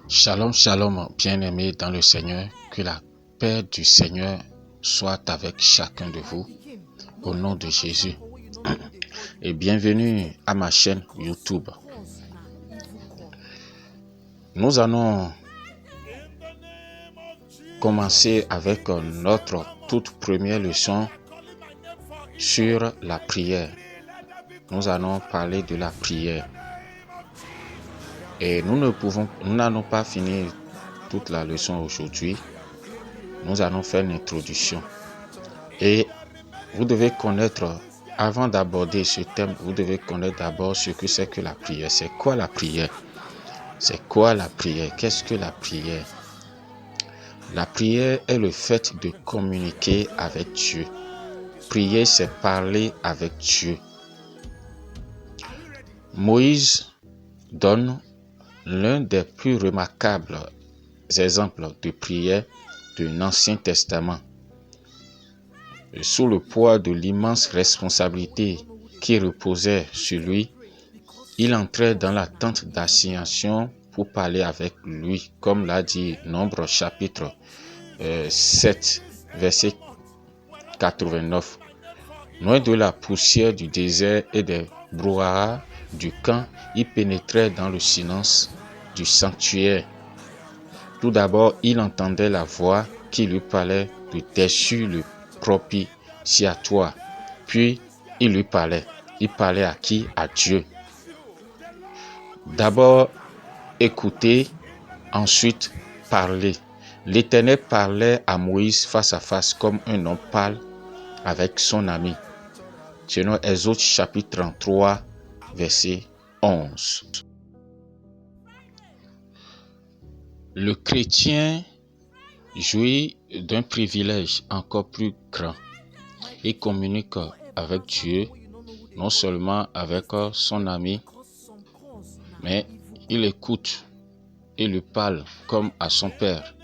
Shalom, shalom, bien-aimés dans le Seigneur, que la paix du Seigneur soit avec chacun de vous, au nom de Jésus. Et bienvenue à ma chaîne YouTube. Nous allons commencer avec notre toute première leçon sur la prière. Nous allons parler de la prière. Et nous n'allons pas finir toute la leçon aujourd'hui. Nous allons faire une introduction. Et vous devez connaître, avant d'aborder ce thème, vous devez connaître d'abord ce que c'est que la prière. C'est quoi la prière? C'est quoi la prière? Qu'est-ce que la prière? La prière est le fait de communiquer avec Dieu. Prier, c'est parler avec Dieu. Moïse donne l'un des plus remarquables exemples de prière de l'Ancien Testament. Sous le poids de l'immense responsabilité qui reposait sur lui, il entrait dans la tente d'assignation pour parler avec lui, comme l'a dit Nombre chapitre 7, verset 89. Loin de la poussière du désert et des brouhahas du camp, il pénétrait dans le silence du sanctuaire. Tout d'abord, il entendait la voix qui lui parlait de dessus le propitiatoire. Puis, il lui parlait. Il parlait à qui? À Dieu. D'abord, écouter, ensuite parler. L'Éternel parlait à Moïse face à face comme un homme parle avec son ami. Selon Exode chapitre 33, verset 11. Le chrétien jouit d'un privilège encore plus grand. Il communique avec Dieu, non seulement avec son ami, mais il écoute et lui parle comme à son père.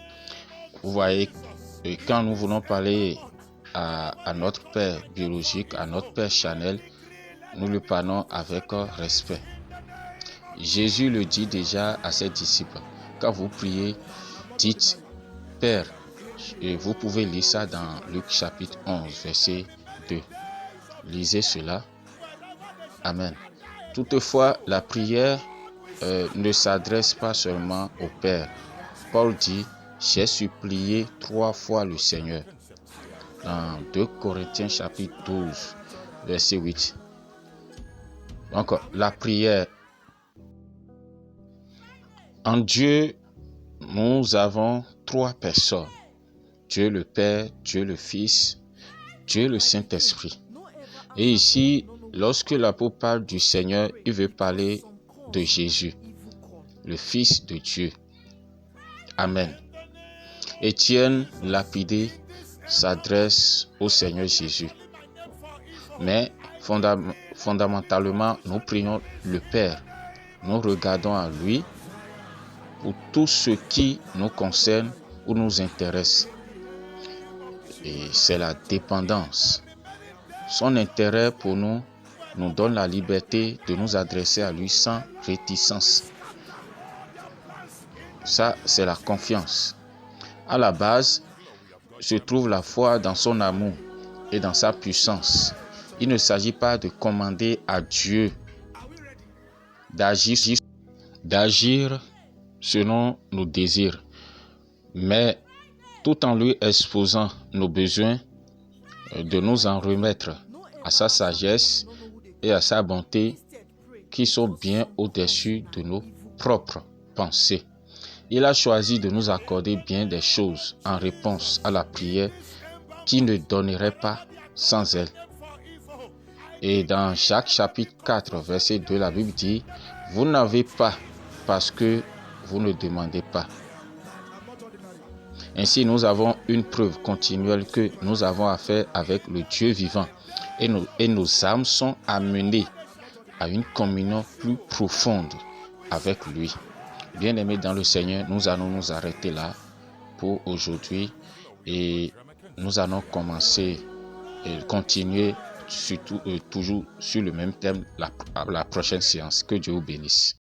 Vous voyez, quand nous voulons parler à notre père biologique, à notre père charnel, nous lui parlons avec respect. Jésus le dit déjà à ses disciples. Quand vous priez, dites Père. Et vous pouvez lire ça dans Luc chapitre 11, verset 2. Lisez cela. Amen. Toutefois, la prière ne s'adresse pas seulement au Père. Paul dit, j'ai supplié 3 fois le Seigneur. Dans 2 Corinthiens chapitre 12, verset 8. Donc, la prière. En Dieu, nous avons 3 personnes. Dieu le Père, Dieu le Fils, Dieu le Saint-Esprit. Et ici, lorsque l'apôtre parle du Seigneur, il veut parler de Jésus, le Fils de Dieu. Amen. Étienne lapidé s'adresse au Seigneur Jésus. Mais fondamentalement, nous prions le Père. Nous regardons à lui pour tout ce qui nous concerne ou nous intéresse. Et c'est la dépendance. Son intérêt pour nous donne la liberté de nous adresser à lui sans réticence. Ça, c'est la confiance. À la base, se trouve la foi dans son amour et dans sa puissance. Il ne s'agit pas de commander à Dieu d'agir selon nos désirs, mais tout en lui exposant nos besoins, de nous en remettre à sa sagesse et à sa bonté qui sont bien au-dessus de nos propres pensées. Il a choisi de nous accorder bien des choses en réponse à la prière qui ne donnerait pas sans elle. Et dans Jacques chapitre 4, verset 2, la Bible dit, « Vous n'avez pas parce que vous ne demandez pas. » Ainsi, nous avons une preuve continuelle que nous avons affaire avec le Dieu vivant et nos âmes sont amenées à une communion plus profonde avec lui. Bien-aimés dans le Seigneur, nous allons nous arrêter là pour aujourd'hui et nous allons commencer et continuer toujours sur le même thème la prochaine séance. Que Dieu vous bénisse.